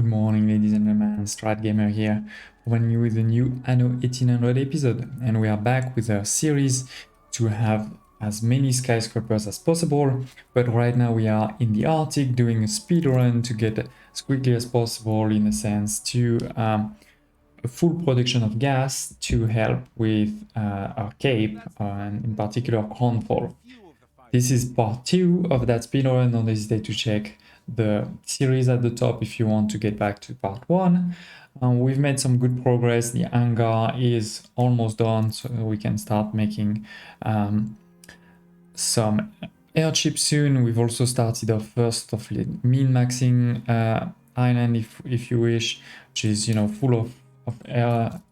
Good morning, ladies and gentlemen, StratGamer here, providing you with a new Anno 1800 episode, and we are back with a series to have as many skyscrapers as possible, but right now we are in the Arctic doing a speed run to get as quickly as possible, in a sense, to a full production of gas to help with our cape, and in particular Cornfall. This is part 2 of that speedrun. Don't hesitate to check the series at the top if you want to get back to part 1. We've made some good progress. The hangar is almost done, so we can start making some airships soon. We've also started our first of min-maxing island, if you wish, which is, you know, full of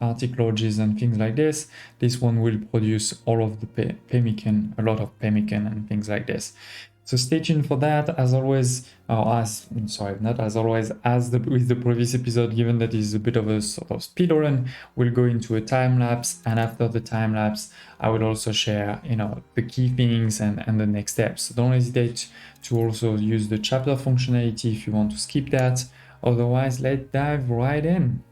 Arctic lodges and things like this. This one will produce all of the pemmican, a lot of pemmican and things like this. So stay tuned for that. As always, not as always, with the previous episode, given that it is a bit of a sort of speed run, we'll go into a time lapse, and after the time lapse, I will also share, you know, the key things and the next steps. So don't hesitate to also use the chapter functionality if you want to skip that. Otherwise, let's dive right in.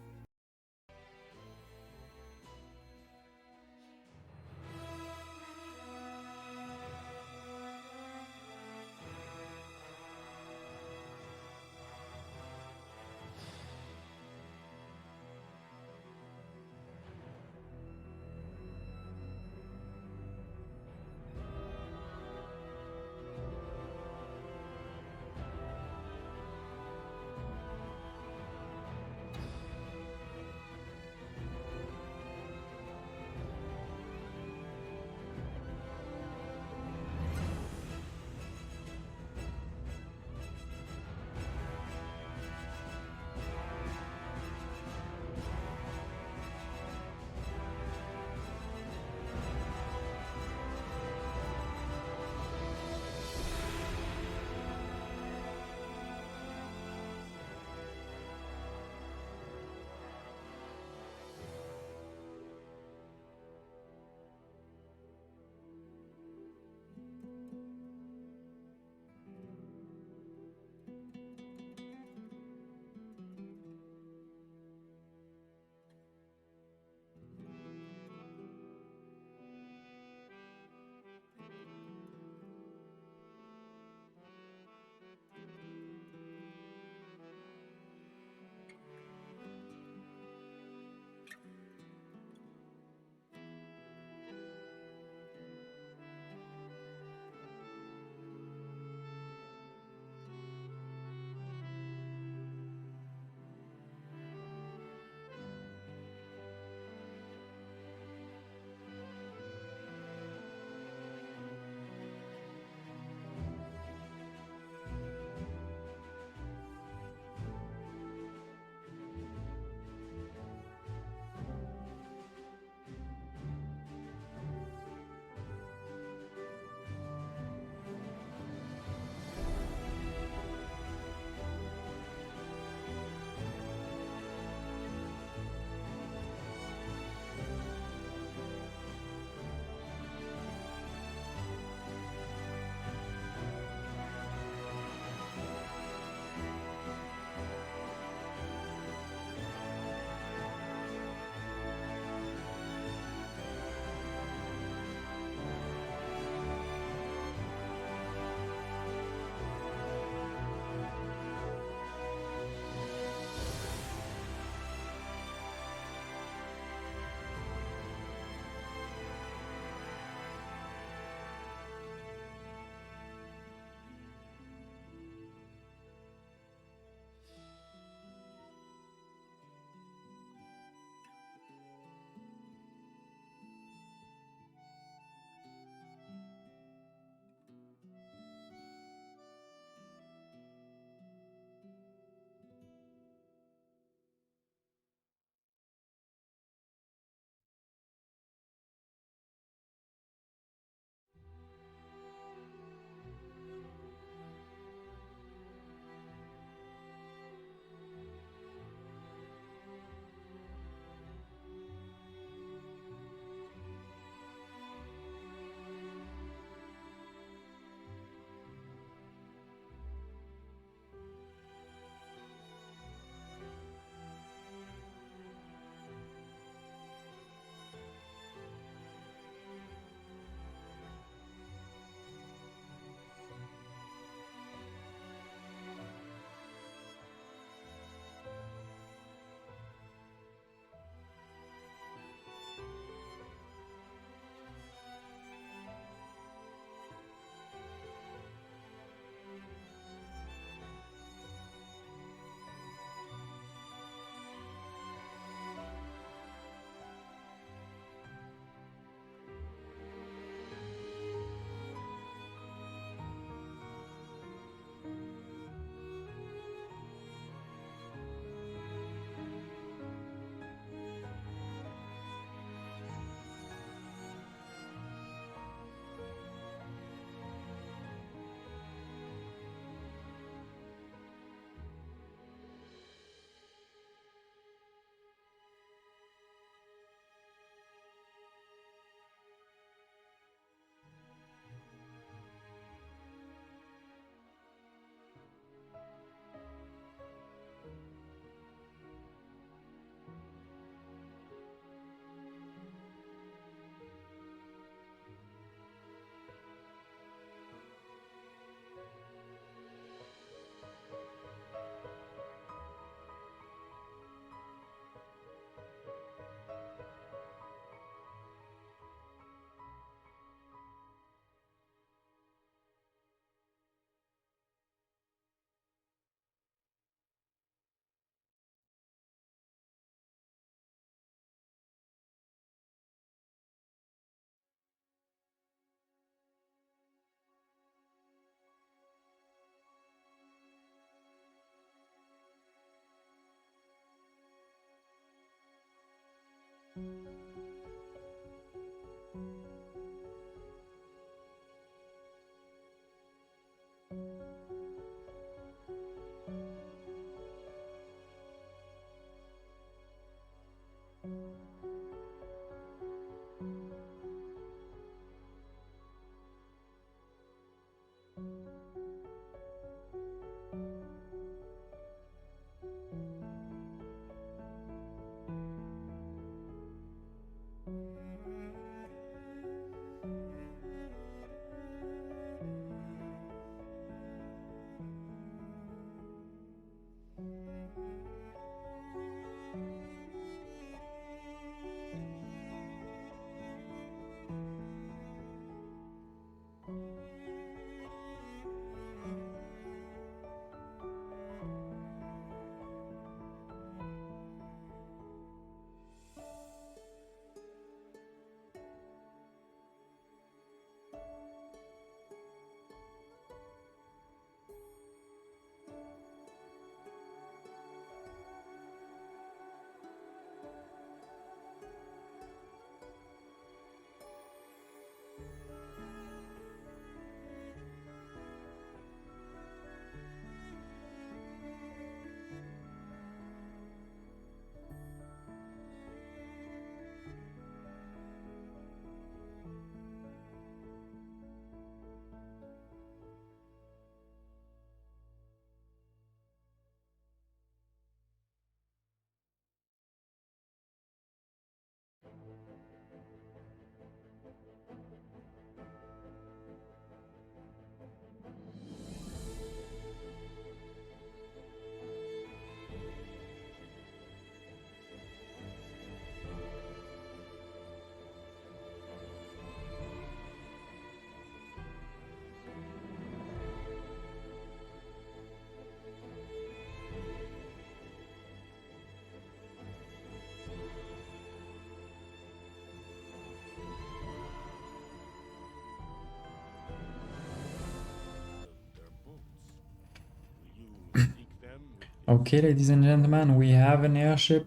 Okay, ladies and gentlemen, we have an airship.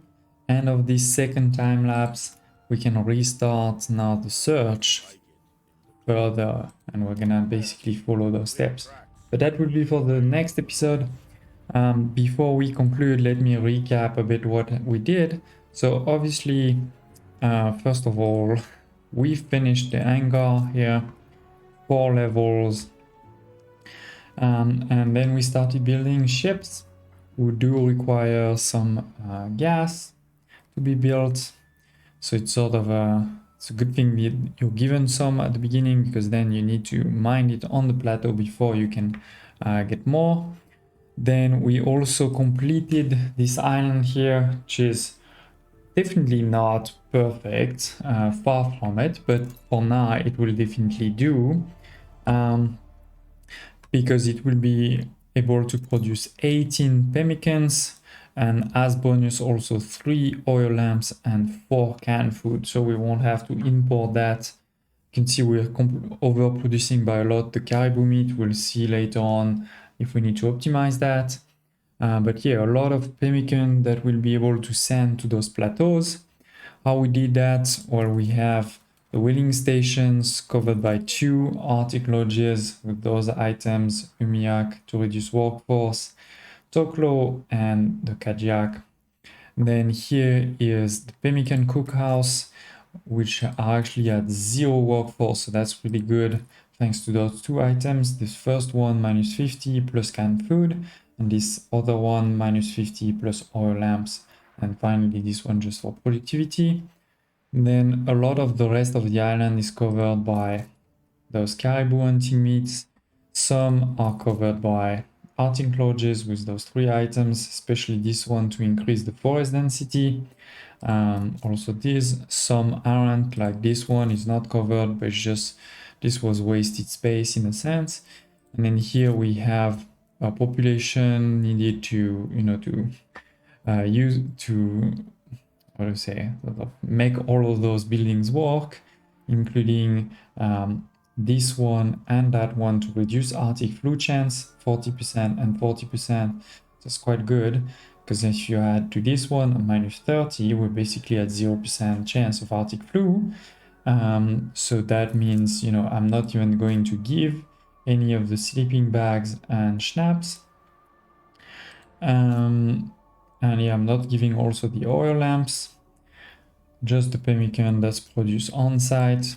End of this second time lapse. We can restart now the search further, and we're gonna basically follow those steps. But that will be for the next episode. Before we conclude, let me recap a bit what we did. So obviously, first of all, we finished the hangar here, 4 levels, and then we started building ships. We do require some gas to be built, so it's sort of it's a good thing you're given some at the beginning, because then you need to mine it on the plateau before you can get more. Then we also completed this island here, which is definitely not perfect, far from it, but for now it will definitely do, because it will be able to produce 18 pemmican, and as bonus also 3 oil lamps and 4 canned food, so we won't have to import that. You can see we're overproducing by a lot the caribou meat. We'll see later on if we need to optimize that. But yeah, a lot of pemmican that we'll be able to send to those plateaus. How we did that? Well, we have the whaling stations covered by 2 Arctic lodges with those items, Umiak to reduce workforce, Toklo and the Kajak. Then here is the pemmican cookhouse, which are actually at 0 workforce, so that's really good thanks to those 2 items. This first one minus 50 plus canned food, and this other one minus 50 plus oil lamps, and finally this one just for productivity. And then a lot of the rest of the island is covered by those caribou hunting meats. Some are covered by Arctic lodges with those 3 items, especially this one to increase the forest density. Also some aren't, like this one is not covered, but it's just this was wasted space in a sense. And then here we have a population needed to, make all of those buildings work, including this one and that one to reduce Arctic flu chance, 40% and 40%. That's quite good. because if you add to this one a minus 30, we're basically at 0% chance of Arctic flu. So that means, you know, I'm not even going to give any of the sleeping bags and schnapps. And yeah, I'm not giving also the oil lamps, just the pemmican that's produced on site.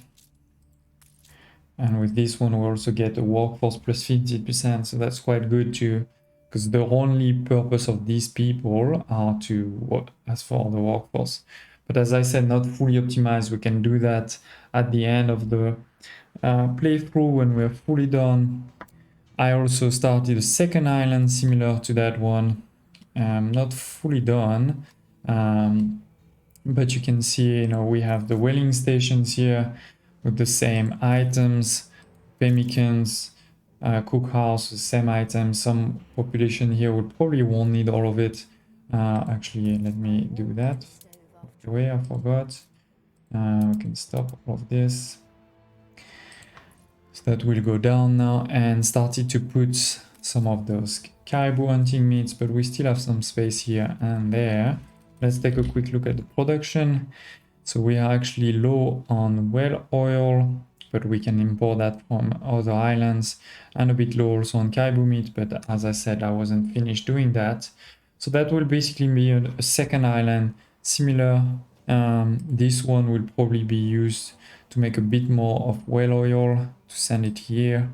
And with this one, we also get a workforce plus 50%, so that's quite good too, because the only purpose of these people are to ask for the workforce. But as I said, not fully optimized. We can do that at the end of the playthrough when we're fully done. I also started a second island similar to that one, not fully done, but you can see, you know, we have the whaling stations here with the same items, pemmicans, cookhouse, the same items. Some population here would probably won't need all of it. Actually, let me do that. Wait, I forgot. We can stop all of this. So that will go down now, and started to put some of those caribou hunting meats, but we still have some space here and there. Let's take a quick look at the production. So we are actually low on whale oil, but we can import that from other islands, and a bit low also on caribou meat, but as I said, I wasn't finished doing that. So that will basically be a second island, similar. This one will probably be used to make a bit more of whale oil, to send it here.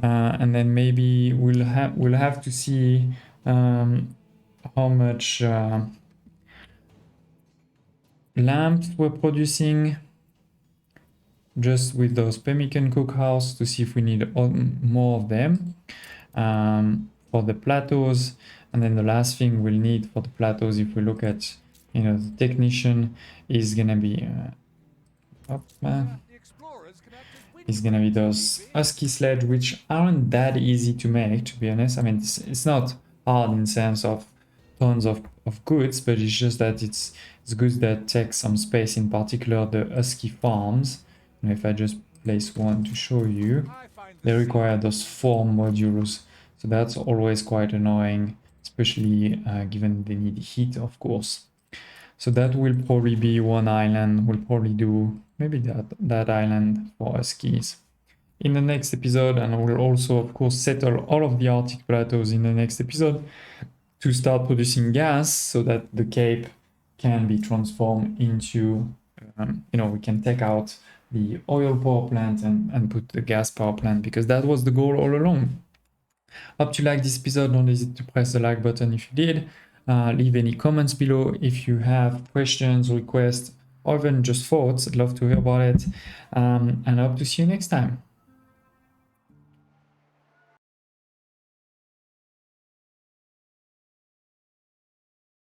And then maybe we'll have to see how much lamps we're producing just with those pemmican cookhouse, to see if we need more of them for the plateaus. And then the last thing we'll need for the plateaus, if we look at, you know, the technician, is gonna be is gonna be those husky sled, which aren't that easy to make, to be honest. I mean, it's not hard in sense of tons of goods, but it's just that it's goods that take some space, in particular the husky farms. And if I just place one to show you, they require those 4 modules, so that's always quite annoying, especially given they need heat, of course. So that will probably be one island. We'll probably do maybe that island for huskies in the next episode, and we'll also, of course, settle all of the Arctic plateaus in the next episode to start producing gas, so that the Cape can be transformed into, you know, we can take out the oil power plant and put the gas power plant, because that was the goal all along. Hope you liked this episode. Don't hesitate to press the like button if you did. Leave any comments below if you have questions, requests, or even just thoughts. I'd love to hear about it. And I hope to see you next time.